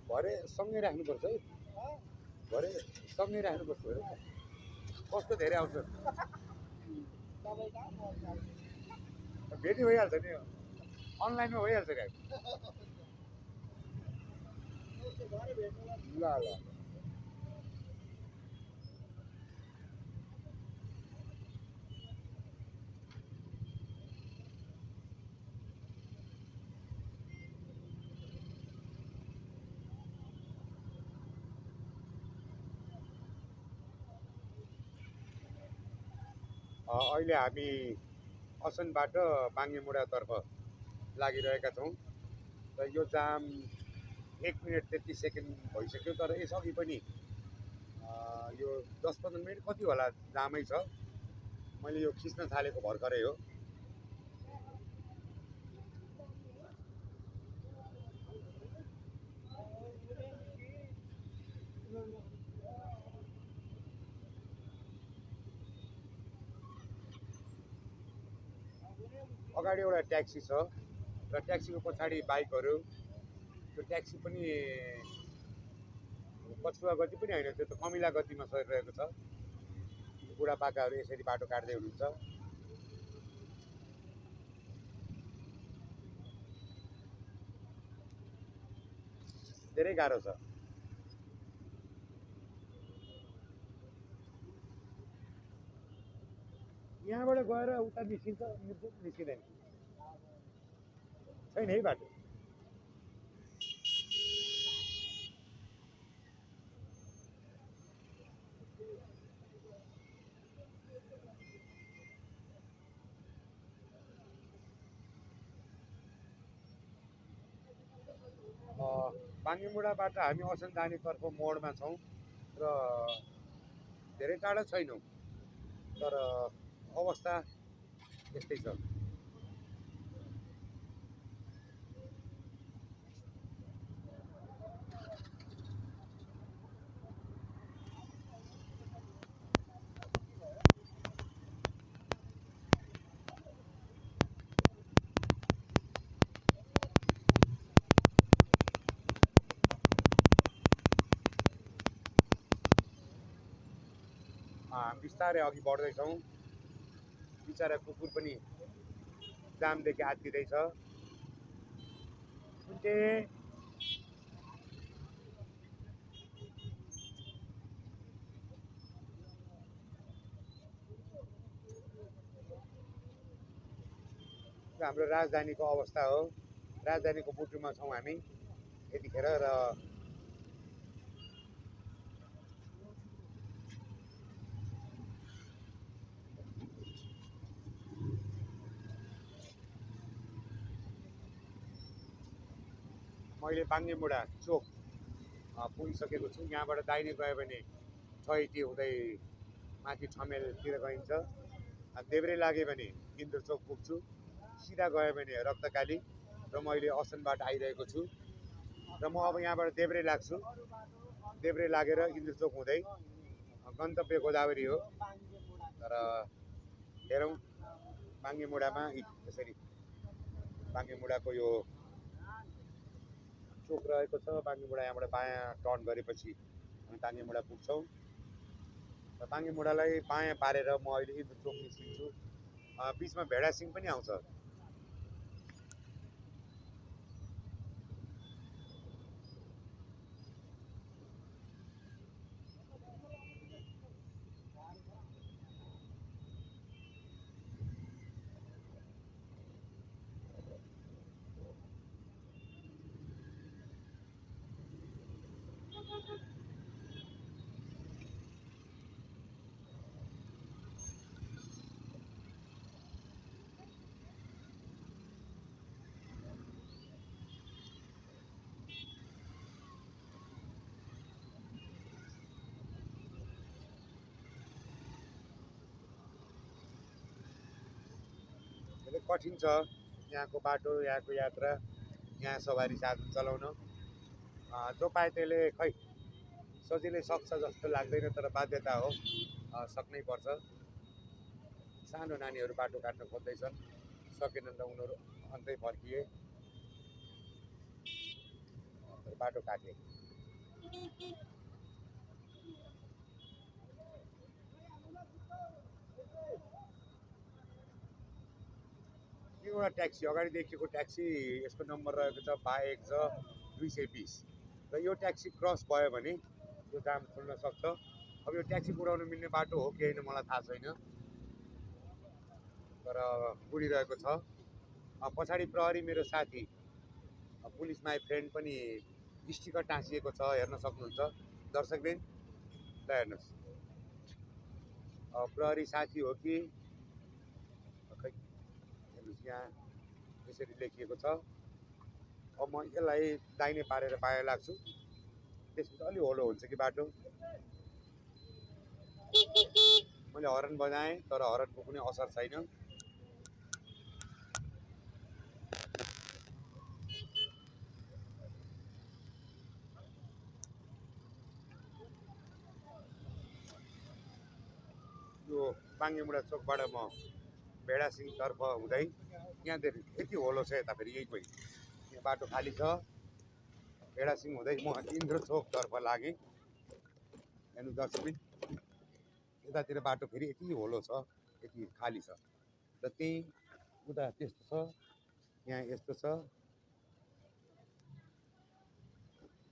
भरे सँगै राख्नुपर्छ है, भरे सँगै राख्नुपर्छ। कस्तो धेरै आउँछ भेटी भइहाल्छ नि, अनलाइनमा भइहाल्छ नि। ल ल अहिले हामी असनबाट बाङ्गेमुडातर्फ लागिरहेका छौँ र यो जाम 1 मिनट 33 सेकेन्ड भइसक्यो। तर यसअघि पनि यो 10-15 मिनट कति होला जामै छ। मैले यो खिच्न थालेको भर्खरै हो। अगाडि एउटा ट्याक्सी छ र ट्याक्सीको पछाडि बाइकहरू। त्यो ट्याक्सी पनि पछुवा गति पनि होइन, त्यो त कमिला गतिमा सरिरहेको छ। बुढापाकाहरू यसरी बाटो काट्दै हुनुहुन्छ। धेरै गाह्रो छ। यहाँबाट गएर उता निस्किन्छ, निस्किँदैन, छैन है बाटो। बाङ्गेमुडाबाट हामी असन जानेतर्फ मोडमा छौँ र धेरै टाढा छैनौँ, तर अवस्था यस्तै छ। बिस्तारै अघि बढ्दैछौँ। बिचरा कुकुर पनि जामदेखि आत्तिँदैछ। कुन्टे हाम्रो राजधानीको अवस्था हो। राजधानीको बुटुमा छौँ हामी यतिखेर र मैले बाङ्गेमुडा चोक पुगिसकेको छु। यहाँबाट दाहिने गयो भने छैटी हुँदै माथि ठमेलतिर गइन्छ। देब्रे लाग्यो भने इन्द्र चोक पुग्छु। सिधा गयो भने रक्तकाली र मैले असनबाट आइरहेको छु र म अब यहाँबाट देब्रे लाग्छु। देब्रे लागेर इन्द्र चोक हुँदै गन्तव्य गोदावरी हो। तर हेरौँ बाङ्गेमुडामा यसरी बाङ्गेमुडाको यो चोक रहेको छ। बाङ्गेमुडा यहाँबाट बायाँ टर्न गरेपछि हामी बाङ्गेमुडा पुग्छौँ र बाङ्गेमुडालाई बायाँ पारेर म अहिले इन्द्र चोक निस्किन्छु। बिचमा भेडासिङ पनि आउँछ। कठिन छ यहाँको बाटो, यहाँको यात्रा, यहाँ सवारी साधन चलाउन। जो पाए त्यसले खै सजिलै सक्छ जस्तो लाग्दैन, तर बाध्यता हो, सक्नै पर्छ। सानो नानीहरू बाटो काट्न खोज्दैछन्, सकेनन् त उनीहरू अन्तै फर्किए। बाटो काटे। एउटा ट्याक्सी अगाडि देखिएको ट्याक्सी यसको नम्बर रहेको छ बाहेक छ 220 र यो ट्याक्सी क्रस भयो भने यो जाम खुल्न सक्छ। अब यो ट्याक्सी कुदाउन मिल्ने बाटो हो कि होइन मलाई थाहा छैन, तर कुदिरहेको छ। पछाडि प्रहरी मेरो साथी पुलिस माई फ्रेन्ड पनि स्टिकर टाँसिएको छ, हेर्न सक्नुहुन्छ दर्शकबिन। ल हेर्नुहोस्, प्रहरी साथी हो कि खै, हेर्नुहोस् यहाँ यसरी लेखिएको छ। अब म यसलाई दाहिने पारेर बायाँ लाग्छु, त्यसपछि अलि होलो हुन्छ कि बाटो। मैले हर्न बजाएँ तर हर्नको कुनै असर छैन। यो बाङ्गेमुडा चोकबाट म भेडासिंहतर्फ हुँदै यहाँदेखि यति होलो छ, यता फेरि यही कोही यहाँ बाटो खाली छ। भेडासिंह हुँदै म इन्द्र चोकतर्फ लागेँ। हेर्नु दर्शकबिन, यतातिर बाटो फेरि यति होलो छ, यति खाली छ र त्यही उता त्यस्तो छ, यहाँ यस्तो छ।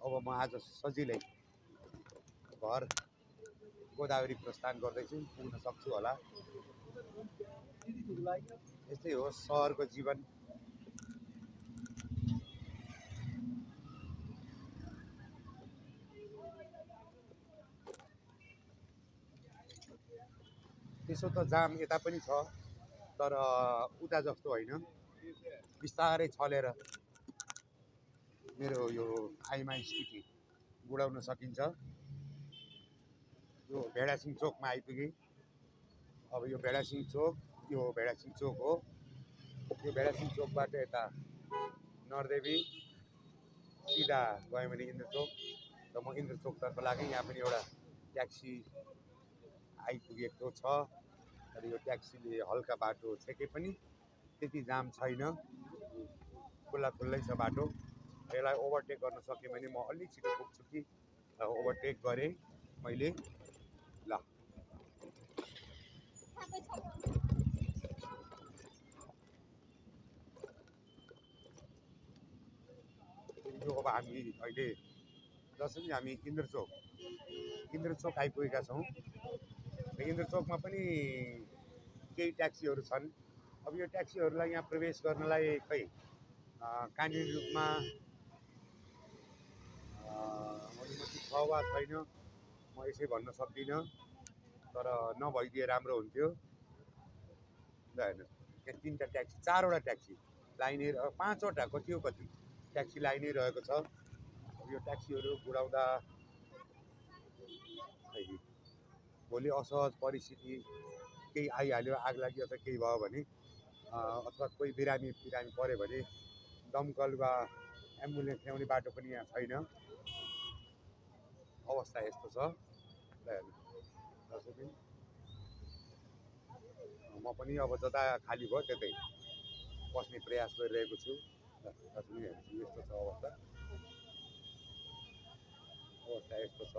अब म आज सजिलै घर गोदावरी प्रस्थान गर्दैछु, पुग्न सक्छु होला। यस्तै हो सहरको जीवन। त्यसो त जाम यता पनि छ, तर उता जस्तो होइन, बिस्तारै छलेर मेरो यो आइमा स्थिति गुडाउन सकिन्छ। यो भेडासिंह चोकमा आइपुगेँ। अब यो भेडासिंह चोक, यो भेडासिंह चोक हो। यो भेडासिंह चोकबाट यता नरदेवी सिधा गयो भने इन्द्र चोक, र म इन्द्र चोकतर्फ लागेँ। यहाँ पनि एउटा ट्याक्सी आइपुगेको छ, र यो ट्याक्सीले हल्का बाटो छेके पनि त्यति जाम छैन, खुल्लै छ बाटो। यसलाई ओभरटेक गर्न सकेँ भने म अलिक छिटो पुग्छु कि ओभरटेक गरेँ मैले। ल यो अब हामी अहिले जसरी हामी इन्द्र चोक आइपुगेका छौँ। र इन्द्र चोकमा पनि केही ट्याक्सीहरू छन्। अब यो ट्याक्सीहरूलाई यहाँ प्रवेश गर्नलाई खै कानुनी रूपमा अनुमति छ वा छैन म यसै भन्न सक्दिनँ, तर नभइदिए राम्रो हुन्थ्यो। ल हेर्नुहोस्, यहाँ 3टा ट्याक्सी, 4वटा ट्याक्सी लाइनै, 5वटा कति हो कति ट्याक्सी लाइनै रहेको छ। अब यो ट्याक्सीहरू गुडाउँदा भोलि असहज परिस्थिति केही आइहाल्यो, आग लागि अथवा केही भयो भने, अथवा कोही बिरामी पऱ्यो भने दमकल वा एम्बुलेन्स ल्याउने बाटो पनि यहाँ छैन। अवस्था यस्तो छ। ल हेर्नु, म पनि अब जता खाली भयो त्यतै बस्ने प्रयास गरिरहेको छु। यस्तो छ अवस्था यस्तो छ।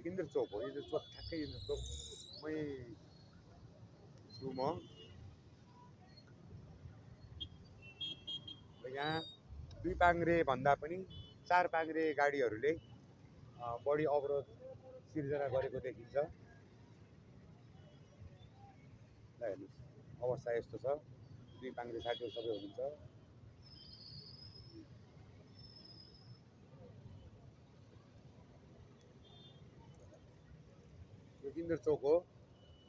इन्द्र चोक हो, इन्द्र चोक ठ्याक्कै इन्द्र चोकमै छु म। यहाँ 2 पाङ्ग्रे भन्दा पनि 4 पाङ्ग्रे गाडीहरूले बढी अवरोध सिर्जना गरेको देखिन्छ। ल हेर्नुहोस्, अवस्था यस्तो छ। 2 पाङ्ग्रे साथीहरू सबै हुनुहुन्छ। यो इन्द्र चोक हो।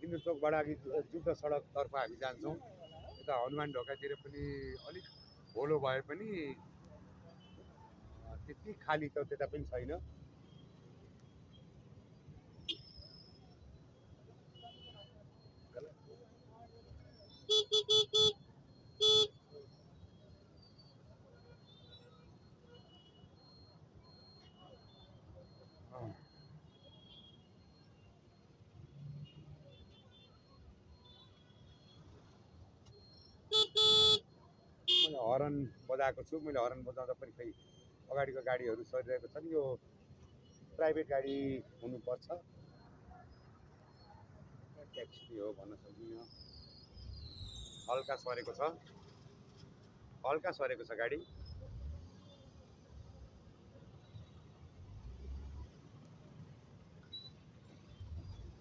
इन्द्र चोकबाट अघि जुद्ध सडकतर्फ हामी जान्छौँ। यता हनुमान ढोकातिर पनि अलिक होलो भए पनि त्यति खाली त त्यता पनि छैन। मैले हर्न बजाएको छु, मैले हर्न बजाउँदा पनि खै अगाडिको गाडीहरू सरिरहेको छन्। यो प्राइभेट गाडी हुनुपर्छ, ट्याक्सी हो भन्न सक्दिनँ। हल्का सरेको छ, हल्का सरेको छ गाडी।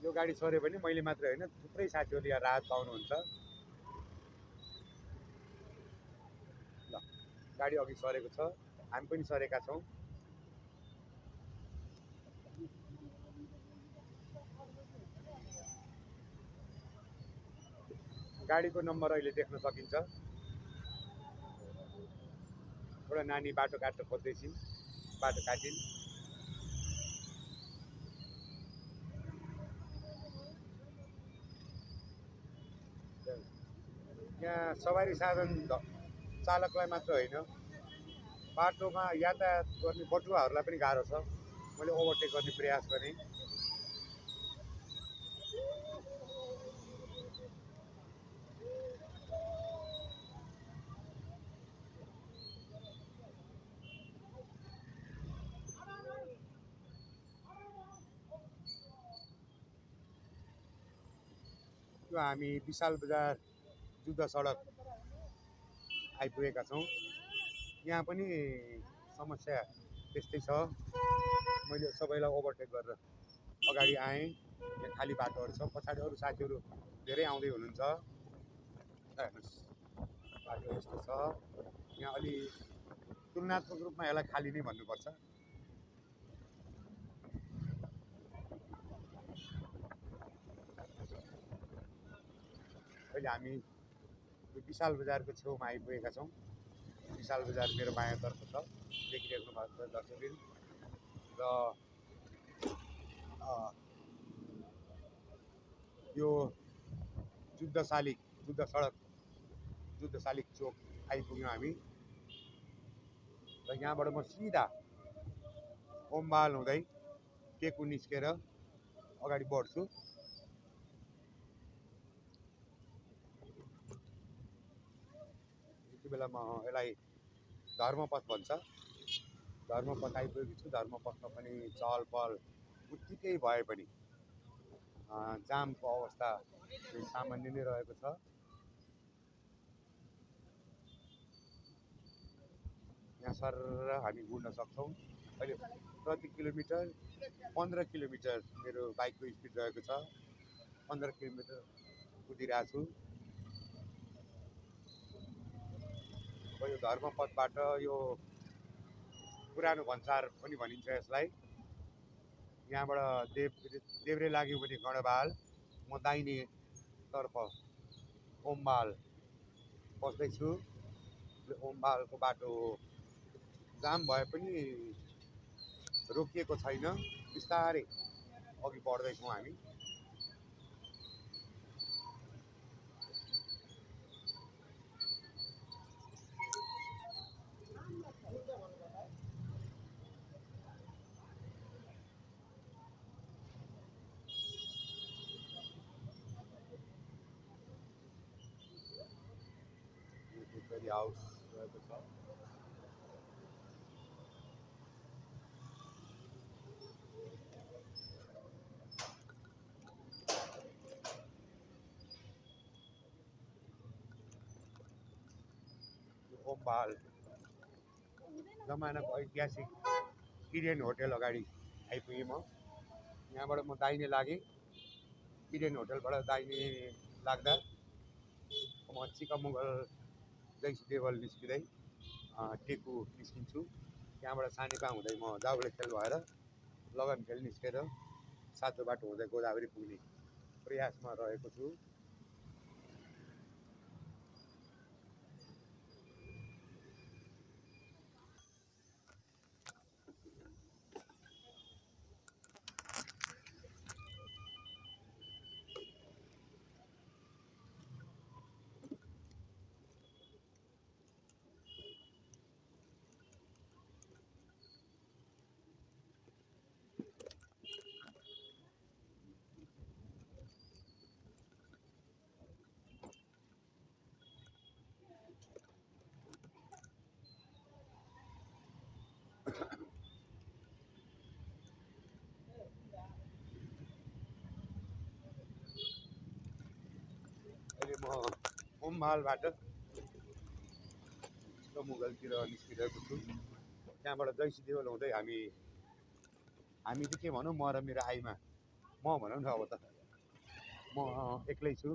यो गाडी सर्यो भने मैले मात्र होइन, थुप्रै साथीहरूले यहाँ राहत पाउनुहुन्छ। ल, गाडी अघि सरेको छ, हामी पनि सरेका छौँ। गाडीको नम्बर अहिले देख्न सकिन्छ। एउटा नानी बाटो काट्न खोज्दैछिन्, बाटो काटिन्। यहाँ सवारी साधन चालकलाई मात्र होइन, बाटोमा यातायात गर्ने बटुवाहरूलाई पनि गाह्रो छ। मैले ओभरटेक गर्ने प्रयास गरेँ, यो हामी विशाल बजार जुद्ध सडक आइपुगेका छौँ। यहाँ पनि समस्या त्यस्तै छ। मैले सबैलाई ओभरटेक गरेर अगाडि आएँ। यहाँ खाली बाटोहरू छ, पछाडि अरू साथीहरू धेरै आउँदै हुनुहुन्छ। हेर्नुहोस्, बाटो यस्तो छ। यहाँ अलि तुलनात्मक रूपमा यसलाई खाली नै भन्नुपर्छ। अहिले हामी विशाल बजारको छेउमा आइपुगेका छौँ। विशाल बजार मेरो बायाँतर्फ छ, देखिरहेको भएको छ दर्शकबिन। र यो जुद्ध सडक जुद्ध शालिग चोक आइपुग्यौँ हामी। र यहाँबाट म सिधा ओमबाल हुँदै टेकु निस्केर अगाडि बढ्छु। यति बेला म यसलाई धर्मपथ भन्छ, धर्मपथ आइपुगेको छु। धर्मपथमा पनि चहल पहल उत्तिकै भए पनि जामको अवस्था सामान्य नै रहेको छ। यहाँ सर हामी गुड्न सक्छौँ। अहिले प्रति किलोमिटर 15 किलोमिटर मेरो बाइकको स्पिड रहेको छ। 15 किलोमिटर कुदिरहेको छु। यो धर्मपथबाट यो पुरानो भन्सार पनि भनिन्छ यसलाई। यहाँबाट देब्रे लाग्यो भने गणबाल, म दाहिनेतर्फ ओमबाल पस्दैछु। ओमबालको बाटो जाम भए पनि रोकिएको छैन, बिस्तारै अघि बढ्दैछौँ हामी। हाउस रहेको छ। ओमबाल जमानाको ऐतिहासिक इडेन होटल अगाडि आइपुगेँ म। यहाँबाट म दाहिने लागेँ। इडेन होटलबाट दाहिने लाग्दा म चिकामुगल जैसदेवल निस्किँदै टेकु निस्किन्छु। त्यहाँबाट सानेपा हुँदै म जाउले खेल भएर लगन खेल निस्केर सातो बाटो हुँदै गोदावरी पुग्ने प्रयासमा रहेको छु। अहिले म ओममालबाट मुगलतिर निस्किरहेको छु। त्यहाँबाट जैसी देवल हुँदै हामी चाहिँ के भनौँ, म र मेरो आइमा, म भनौँ न अब त म एक्लै छु।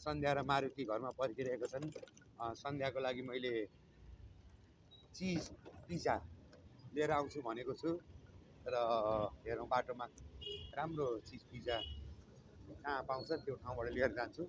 सन्ध्या र मारुति घरमा पर्खिरहेका छन्। सन्ध्याको लागि मैले चिज पिज्जा लिएर आउँछु भनेको छु र हेरौँ बाटोमा राम्रो चिज पिज्जा कहाँ पाउँछ त्यो ठाउँबाट लिएर जान्छु।